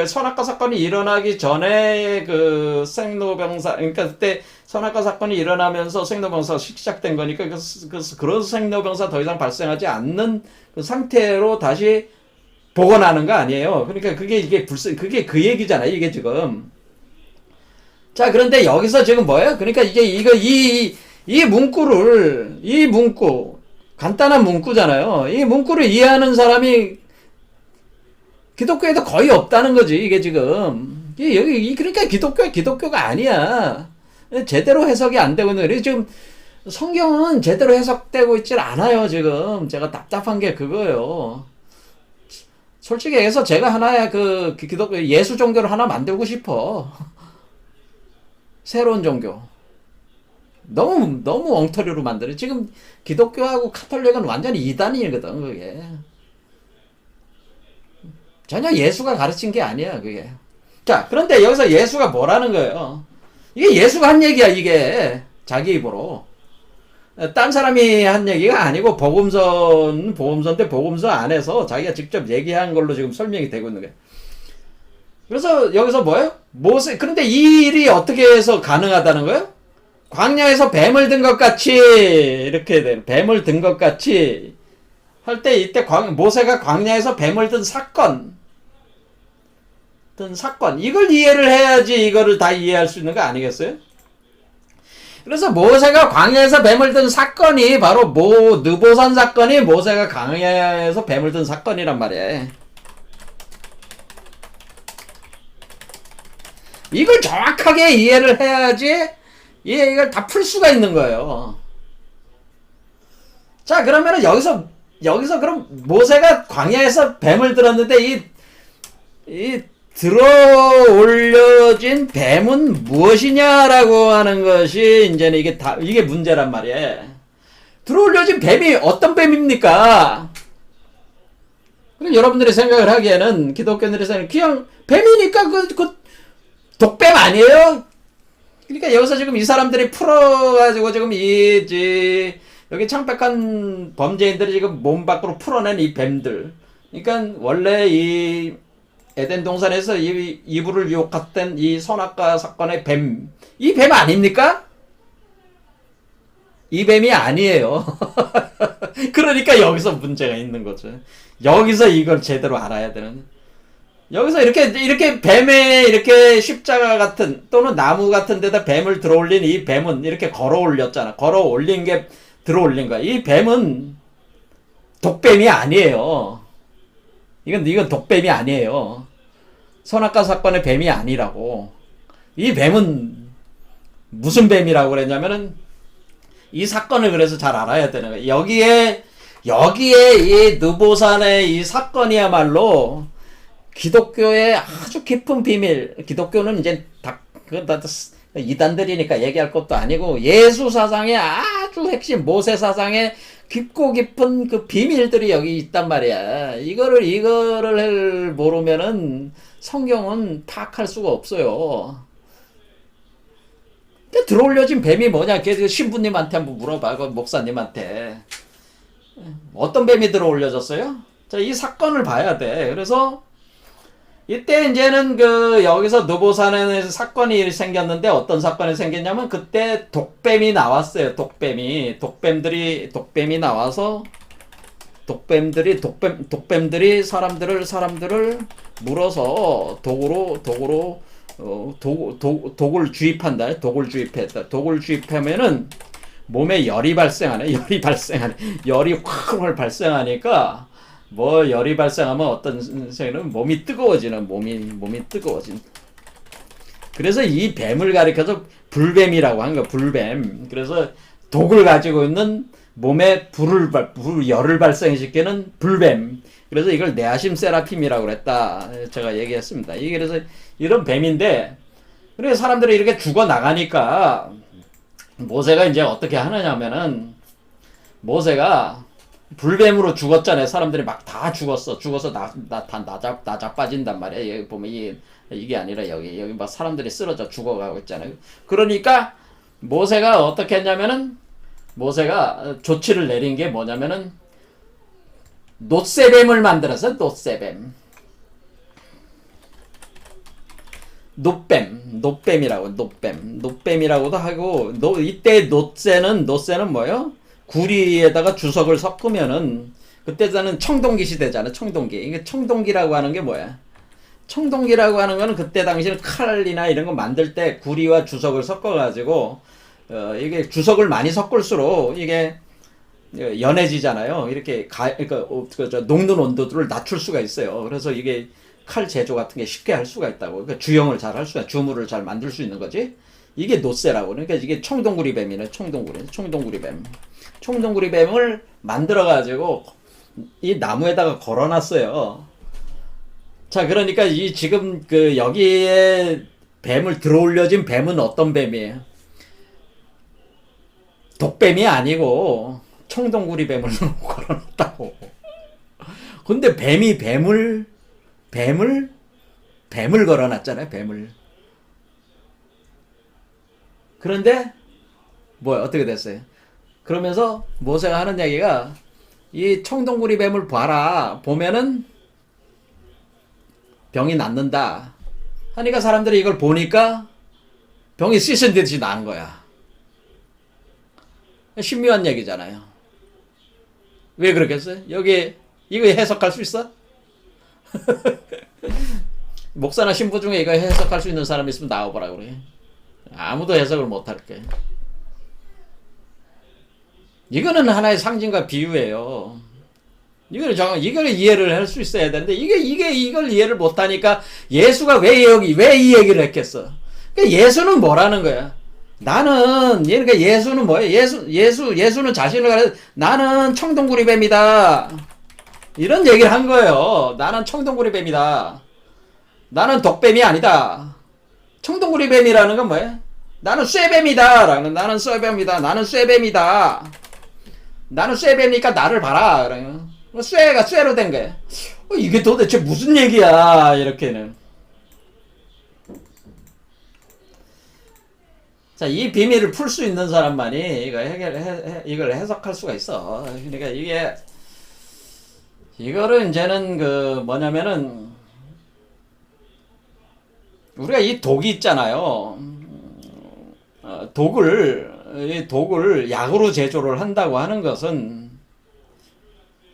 S1: 선악과 사건이 일어나기 전에 그 생로병사, 그러니까 그때 선악과 사건이 일어나면서 생로병사가 시작된 거니까 그런 생로병사 더 이상 발생하지 않는 그 상태로 다시 복원하는 거 아니에요. 그러니까 그게 그 얘기잖아요, 이게 지금. 자, 그런데 여기서 지금 뭐예요? 그러니까 이 문구, 간단한 문구잖아요. 이 문구를 이해하는 사람이 기독교에도 거의 없다는 거지, 이게 지금. 그러니까 기독교가 아니야. 제대로 해석이 안 되고 있는 거예요. 지금 성경은 제대로 해석되고 있질 않아요, 지금. 제가 답답한 게 그거예요. 솔직히 얘기해서 제가 하나의 기독교, 예수 종교를 하나 만들고 싶어. 새로운 종교. 너무 엉터리로 만들어. 지금 기독교하고 카톨릭은 완전히 이단이거든, 그게. 전혀 예수가 가르친 게 아니야, 그게. 자, 그런데 여기서 예수가 뭐라는 거예요? 이게 예수가 한 얘기야, 이게. 자기 입으로. 딴 사람이 한 얘기가 아니고, 복음서인데 복음서 안에서 자기가 직접 얘기한 걸로 지금 설명이 되고 있는 거예요. 그래서 여기서 뭐예요? 그런데 이 일이 어떻게 해서 가능하다는 거예요? 광야에서 뱀을 든 것 같이, 이렇게 돼. 뱀을 든 것 같이 할 때, 이때 모세가 광야에서 뱀을 든 사건. 이걸 이해를 해야지 이거를 다 이해할 수 있는 거 아니겠어요? 그래서 모세가 광야에서 뱀을 든 사건이 바로 느보산 사건이 모세가 광야에서 뱀을 든 사건이란 말이에요. 이걸 정확하게 이해를 해야지 이걸 다 풀 수가 있는 거예요. 자, 그러면은 여기서 그럼 모세가 광야에서 뱀을 들었는데 이 들어 올려진 뱀은 무엇이냐라고 하는 것이 이제는 이게 문제란 말이에요. 들어 올려진 뱀이 어떤 뱀입니까? 그럼 여러분들이 생각을 하기에는 기독교인들이 생각하기에는 그냥 뱀이니까 그 독뱀 아니에요? 그러니까 여기서 지금 이 사람들이 풀어가지고 지금 여기 창백한 범죄인들이 지금 몸 밖으로 풀어낸 이 뱀들. 그러니까 원래 이 에덴 동산에서 이브를 유혹했던 이 선악과 사건의 뱀. 이 뱀 아닙니까? 이 뱀이 아니에요. 그러니까 여기서 문제가 있는 거죠. 여기서 이걸 제대로 알아야 되는. 여기서 이렇게 뱀에 이렇게 십자가 같은 또는 나무 같은 데다 뱀을 들어올린 이 뱀은 이렇게 걸어 올렸잖아. 걸어 올린 게 들어 올린 거야. 이 뱀은 독뱀이 아니에요. 이건 독뱀이 아니에요. 선악과 사건의 뱀이 아니라고. 이 뱀은 무슨 뱀이라고 그랬냐면은 이 사건을 그래서 잘 알아야 되는 거예요. 여기에 이 느보산의 이 사건이야말로 기독교의 아주 깊은 비밀. 기독교는 이제 다 이단들이니까 얘기할 것도 아니고 예수 사상의 아주 핵심 모세 사상의 깊고 깊은 그 비밀들이 여기 있단 말이야. 이거를 모르면은 성경은 파악할 수가 없어요. 근데 들어올려진 뱀이 뭐냐? 신부님한테 한번 물어봐. 그 목사님한테. 어떤 뱀이 들어올려졌어요? 자, 이 사건을 봐야 돼. 그래서 이때 이제는 여기서 느보산에 사건이 생겼는데 어떤 사건이 생겼냐면 그때 독뱀이 나왔어요. 독뱀이 나와서 독뱀들이 사람들을 물어서 독을 주입한다. 독을 주입했다. 독을 주입하면은 몸에 열이 발생하네. 열이 확 발생하니까 열이 발생하면 어떤 생에는 몸이 뜨거워지는 몸이 뜨거워진. 그래서 이 뱀을 가리켜서 불뱀이라고 하는 거야. 불뱀. 그래서 독을 가지고 있는 몸에 열을 발생시키는 불뱀. 그래서 이걸 네아심 세라핌이라고 그랬다. 제가 얘기했습니다. 이게 그래서 이런 뱀인데, 그래서 사람들이 이렇게 죽어 나가니까 모세가 이제 어떻게 하느냐면은 모세가 불뱀으로 죽었잖아요. 사람들이 막 다 죽어서 나 자빠진단 말이야. 여기 보면 이게 아니라 여기 막 사람들이 쓰러져 죽어가고 있잖아요. 그러니까 모세가 어떻게 했냐면은 모세가 조치를 내린 게 뭐냐면은 놋새뱀을 만들었어요. 놋뱀이라고도 하고 이때 놋새는 뭐예요? 구리에다가 주석을 섞으면은 그때는 청동기 시대잖아. 청동기. 이게 청동기라고 하는 게 뭐야? 청동기라고 하는 거는 그때 당시는 칼이나 이런 거 만들 때 구리와 주석을 섞어가지고 이게 주석을 많이 섞을수록 이게 연해지잖아요. 이렇게 녹는 온도들을 낮출 수가 있어요. 그래서 이게 칼 제조 같은 게 쉽게 할 수가 있다고. 그러니까 주형을 잘 할 수가, 주물을 잘 만들 수 있는 거지. 이게 노쇠라고. 그러니까 이게 청동구리뱀이네. 청동구리뱀. 청동구리뱀을 만들어 가지고 이 나무에다가 걸어놨어요. 자, 그러니까 이 지금 그 여기에 뱀을 들어올려진 뱀은 어떤 뱀이에요? 독뱀이 아니고 청동구리뱀을 걸어놨다고. 근데 뱀을 걸어놨잖아요. 뱀을. 그런데 뭐야, 어떻게 됐어요? 그러면서 모세가 하는 얘기가, 이 청동구리 뱀을 봐라, 보면은 병이 낫는다 하니까 사람들이 이걸 보니까 병이 씻은 듯이 나은 거야. 신묘한 얘기잖아요. 왜 그러겠어요? 여기 이거 해석할 수 있어? 목사나 신부 중에 이거 해석할 수 있는 사람 있으면 나와보라 그래. 아무도 해석을 못할게. 이거는 하나의 상징과 비유예요. 이걸 이해를 할 수 있어야 되는데, 이걸 이해를 못하니까 예수가 왜 이 얘기를 했겠어? 그러니까 예수는 뭐라는 거야? 그러니까 예수는 뭐예요? 예수는 자신을 가려, 나는 청동구리뱀이다. 이런 얘기를 한 거예요. 나는 청동구리뱀이다. 나는 독뱀이 아니다. 청동구리뱀이라는 건 뭐예요? 나는 쇠뱀이다. 나는 쇠뱀이다. 나는 쇠뱀이니까 나를 봐라. 쇠가 쇠로 된 거야. 이게 도대체 무슨 얘기야, 이렇게는. 자, 이 비밀을 풀 수 있는 사람만이 이걸 해석할 수가 있어. 그러니까 이거를 이제는 뭐냐면은, 우리가 이 독이 있잖아요. 독을 약으로 제조를 한다고 하는 것은,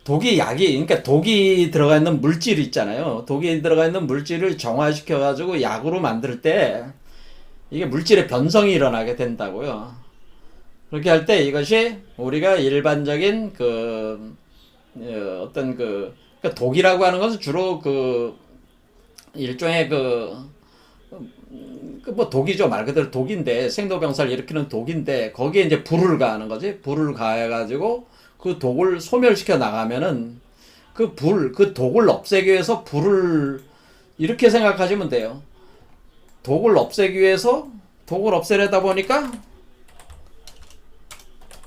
S1: 그러니까 독이 들어가 있는 물질 있잖아요. 독이 들어가 있는 물질을 정화시켜가지고 약으로 만들 때, 이게 물질의 변성이 일어나게 된다고요. 그렇게 할 때 이것이 우리가 일반적인 그러니까 독이라고 하는 것은 주로 일종의 뭐 독이죠. 말 그대로 독인데, 생로병사를 일으키는 독인데, 거기에 이제 불을 가하는 거지. 불을 가해가지고 그 독을 소멸시켜 나가면은 그 독을 없애기 위해서 이렇게 생각하시면 돼요. 독을 없애기 위해서 독을 없애려다 보니까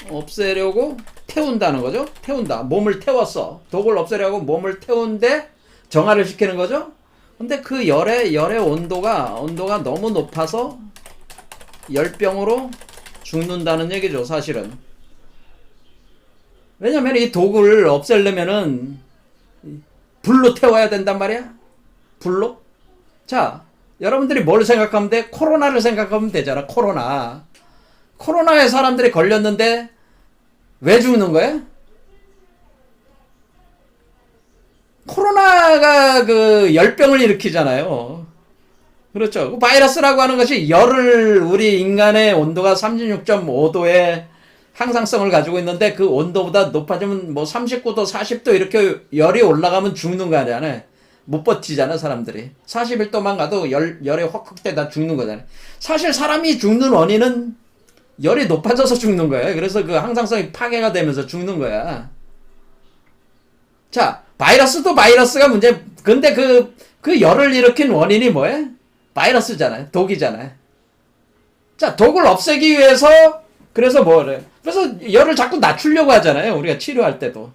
S1: 없애려고 태운다는 거죠. 태운다. 몸을 태웠어. 독을 없애려고 몸을 태운데 정화를 시키는 거죠. 근데 그 열의 온도가 너무 높아서 열병으로 죽는다는 얘기죠, 사실은. 왜냐면 이 독을 없애려면은 불로 태워야 된단 말이야. 불로. 자, 여러분들이 뭘 생각하면 돼? 코로나를 생각하면 되잖아. 코로나에 사람들이 걸렸는데 왜 죽는 거야? 코로나가 열병을 일으키잖아요. 그렇죠. 바이러스라고 하는 것이 우리 인간의 온도가 36.5도의 항상성을 가지고 있는데, 그 온도보다 높아지면 뭐 39도, 40도 이렇게 열이 올라가면 죽는 거 아니야. 못 버티잖아, 사람들이. 41도만 가도 열에 확 죽는 거잖아. 사실 사람이 죽는 원인은 열이 높아져서 죽는 거야. 그래서 그 항상성이 파괴가 되면서 죽는 거야. 자, 바이러스도 바이러스가 문제. 근데 그 열을 일으킨 원인이 뭐야? 바이러스잖아요. 독이잖아요. 자, 독을 없애기 위해서, 그래서 열을 자꾸 낮추려고 하잖아요. 우리가 치료할 때도.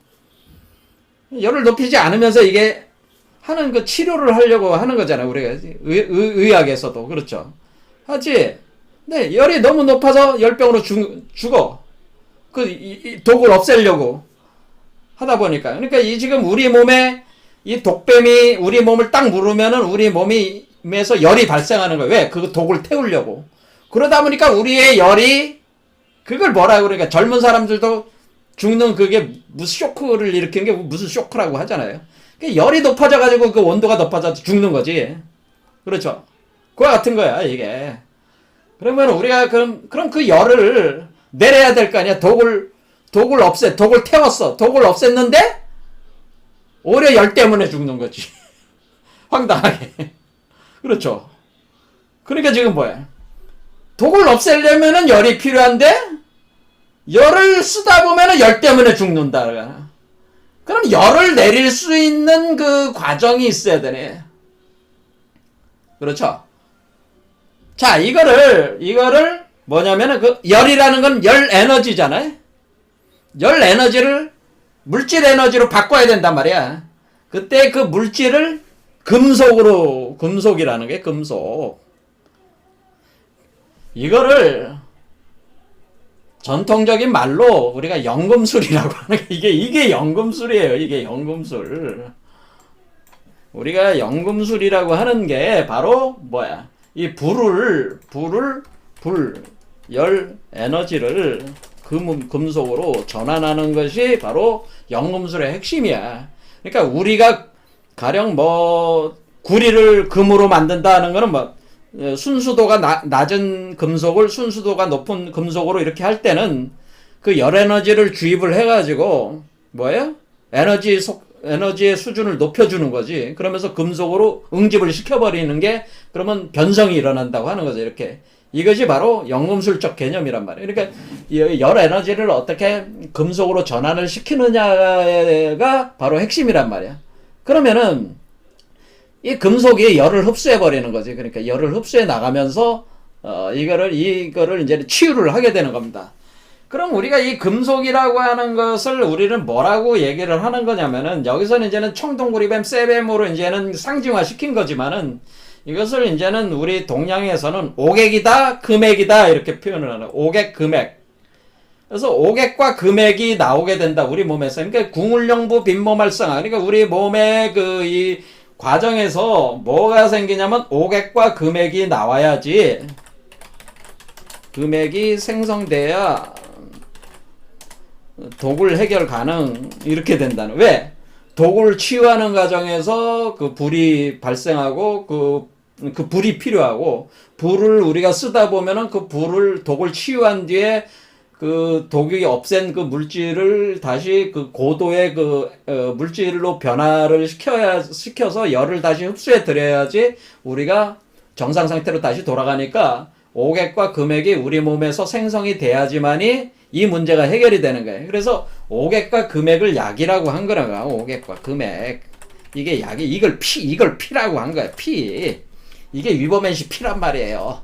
S1: 열을 높이지 않으면서 이게 하는 치료를 하려고 하는 거잖아요. 우리가. 의학에서도. 그렇죠. 하지. 네, 열이 너무 높아서 열병으로 죽어. 이 독을 없애려고 하다 보니까. 그러니까 지금 우리 몸에 이 독뱀이 우리 몸을 딱 물으면은 우리 몸에서 열이 발생하는 거예요. 왜? 그 독을 태우려고. 그러다 보니까 우리의 열이, 그걸 뭐라고 그러니까 젊은 사람들도 죽는 그게 무슨 쇼크를 일으키는 게 무슨 쇼크라고 하잖아요. 열이 높아져가지고 그 온도가 높아져서 죽는 거지. 그렇죠. 그와 같은 거야, 이게. 그러면 우리가 그럼 그 열을 내려야 될 거 아니야. 독을 태웠어. 독을 없앴는데 오히려 열 때문에 죽는 거지. 황당하게. 그렇죠. 그러니까 지금 뭐야? 독을 없애려면은 열이 필요한데 열을 쓰다 보면은 열 때문에 죽는다. 그럼 열을 내릴 수 있는 그 과정이 있어야 되네. 그렇죠? 자, 이거를 뭐냐면은 그 열이라는 건 열 에너지잖아요. 열 에너지를 물질 에너지로 바꿔야 된단 말이야. 그때 그 물질을 금속이라는 게 금속. 이거를 전통적인 말로 우리가 연금술이라고 하는 게 이게 연금술이에요. 이게 연금술. 우리가 연금술이라고 하는 게 바로 뭐야? 이 열 에너지를 금속으로 전환하는 것이 바로 연금술의 핵심이야. 그러니까 우리가 가령 뭐 구리를 금으로 만든다는 거는 뭐 순수도가 낮은 금속을 순수도가 높은 금속으로 이렇게 할 때는 그 열 에너지를 주입을 해가지고 뭐예요? 에너지의 수준을 높여주는 거지. 그러면서 금속으로 응집을 시켜버리는 게 그러면 변성이 일어난다고 하는 거죠. 이렇게. 이것이 바로 연금술적 개념이란 말이에요. 그러니까 열 에너지를 어떻게 금속으로 전환을 시키느냐가 바로 핵심이란 말이야. 그러면은 이 금속이 열을 흡수해 버리는 거지. 그러니까 열을 흡수해 나가면서 이거를 이제 치유를 하게 되는 겁니다. 그럼 우리가 이 금속이라고 하는 것을 우리는 뭐라고 얘기를 하는 거냐면은 여기서는 이제는 청동구리뱀, 쇠뱀으로 이제는 상징화 시킨 거지만은 이것을 이제는 우리 동양에서는 오객이다, 금액이다 이렇게 표현을 하는 오객, 금액. 그래서 오객과 금액이 나오게 된다 우리 몸에서. 그러니까 궁울령부 빈몸활성화. 그러니까 우리 몸의 이 과정에서 뭐가 생기냐면 오객과 금액이 나와야지 금액이 생성돼야 독을 해결 가능 이렇게 된다는. 왜? 독을 치유하는 과정에서 그 불이 발생하고 그 불이 필요하고 불을 우리가 쓰다 보면은 그 독을 치유한 뒤에 그 독이 없앤 그 물질을 다시 그 고도의 물질로 변화를 시켜서 열을 다시 흡수해 드려야지 우리가 정상 상태로 다시 돌아가니까 오객과 금액이 우리 몸에서 생성이 돼야지만이 이 문제가 해결이 되는 거예요. 그래서 오객과 금액을 약이라고 한 거라고요. 오객과 금액. 이게 약이 이걸 피라고 한 거야. 피. 이게 위버맨시 피란 말이에요.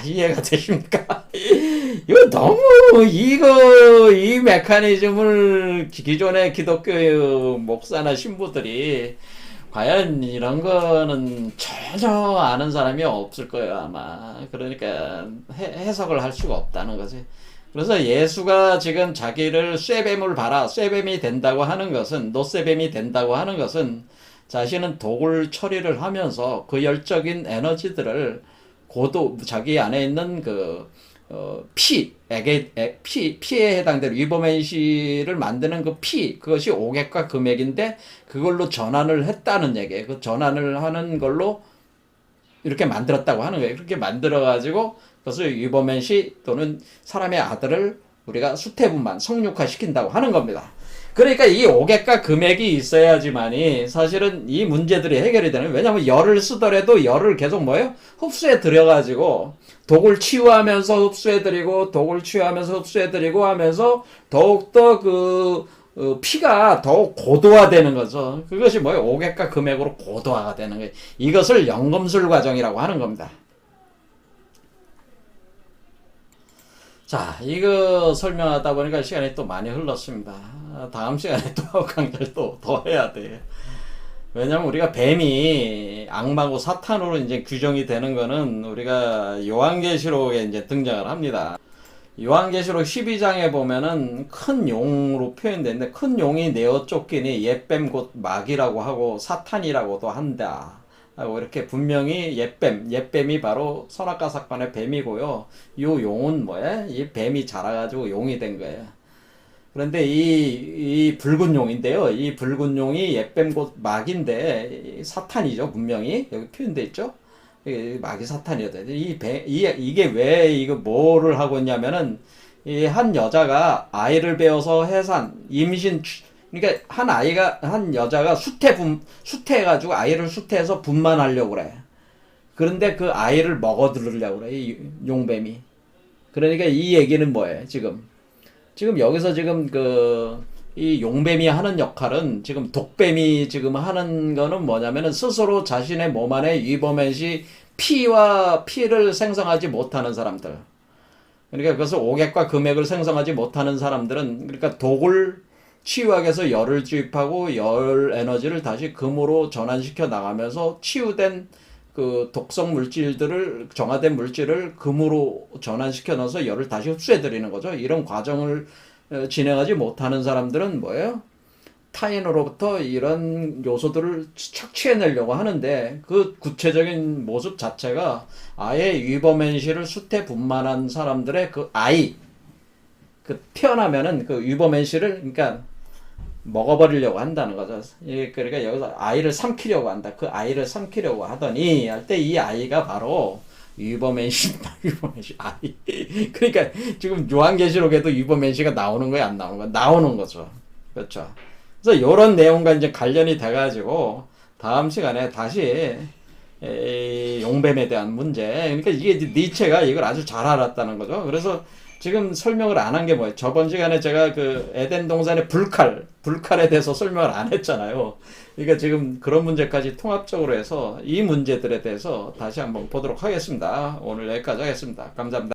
S1: 이해가 되십니까? 이거 너무 이 메커니즘을 기존의 기독교 목사나 신부들이 과연 이런 거는 전혀 아는 사람이 없을 거예요, 아마. 그러니까 해석을 할 수가 없다는 거지. 그래서 예수가 지금 자기를 쇠뱀을 봐라, 쇠뱀이 된다고 하는 것은, 노쇠뱀이 된다고 하는 것은 자신은 독을 처리를 하면서 그 열적인 에너지들을 자기 안에 있는 피에 해당되는 위버맨시를 만드는 그 그것이 오객과 금액인데 그걸로 전환을 했다는 얘기예요. 그 전환을 하는 걸로 이렇게 만들었다고 하는 거예요. 그렇게 만들어가지고 그것을 위버맨시 또는 사람의 아들을 우리가 수태분만 성육화 시킨다고 하는 겁니다. 그러니까 이 오객과 금액이 있어야지만이 사실은 이 문제들이 해결이 되는. 왜냐하면 열을 쓰더라도 열을 계속 흡수해 들여가지고 독을 치유하면서 흡수해드리고 독을 치유하면서 흡수해드리고 하면서 더욱더 피가 더욱 고도화되는 거죠. 그것이 오객과 금액으로 고도화가 되는 거예요. 이것을 연금술 과정이라고 하는 겁니다. 자, 이거 설명하다 보니까 시간이 또 많이 흘렀습니다. 다음 시간에 또 강좌를 또 더 해야 돼요. 왜냐면 우리가 뱀이 악마고 사탄으로 이제 규정이 되는 거는 우리가 요한계시록에 이제 등장을 합니다. 요한계시록 12장에 보면은 큰 용으로 표현되는데 큰 용이 내어 쫓기니 옛뱀 곧 마귀라고 하고 사탄이라고도 한다. 하고 이렇게 분명히 옛뱀이 바로 선악과 사건의 뱀이고요. 이 용은 이 뱀이 자라가지고 용이 된 거예요. 그런데 이 붉은 용인데요. 이 붉은 용이 옛뱀 곧 마귀인데 사탄이죠. 분명히 여기 표현돼 있죠. 마귀 사탄이거든요. 이게 왜 이거 뭐를 하고 있냐면은 이 한 여자가 아이를 배워서 임신 그러니까 한 여자가 수태해가지고 아이를 수태해서 분만하려고 그래. 그런데 그 아이를 먹어들으려고 그래, 이 용뱀이. 그러니까 이 얘기는 뭐예요, 지금? 지금 여기서 지금 이 용뱀이 하는 역할은 지금 독뱀이 지금 하는 거는 뭐냐면은 스스로 자신의 몸 안에 위버맷이 피를 생성하지 못하는 사람들. 그러니까 그래서 오객과 금액을 생성하지 못하는 사람들은 그러니까 독을 치유하기 위해서 열을 주입하고 열 에너지를 다시 금으로 전환시켜 나가면서 치유된 그 독성 물질들을 정화된 물질을 금으로 전환시켜 넣어서 열을 다시 흡수해 드리는 거죠. 이런 과정을 진행하지 못하는 사람들은 뭐예요? 타인으로부터 이런 요소들을 착취해내려고 하는데 그 구체적인 모습 자체가 아예 위버맨시를 수태 분만한 사람들의 그 아이, 그 태어나면은 그 위버맨시를 그러니까 먹어버리려고 한다는 거죠. 그러니까 여기서 아이를 삼키려고 한다. 그 아이를 삼키려고 하더니 할 때 이 아이가 바로 위버맨시다. 위버맨시 아이. 그러니까 지금 요한계시록에도 위버맨시가 나오는 거야, 안 나오는 거야? 나오는 거죠. 그렇죠. 그래서 이런 내용과 이제 관련이 돼가지고 다음 시간에 다시 용뱀에 대한 문제. 그러니까 이게 니체가 이걸 아주 잘 알았다는 거죠. 그래서 지금 설명을 안 한 게 뭐예요? 저번 시간에 제가 그 에덴 동산의 불칼에 대해서 설명을 안 했잖아요. 그러니까 지금 그런 문제까지 통합적으로 해서 이 문제들에 대해서 다시 한번 보도록 하겠습니다. 오늘 여기까지 하겠습니다. 감사합니다.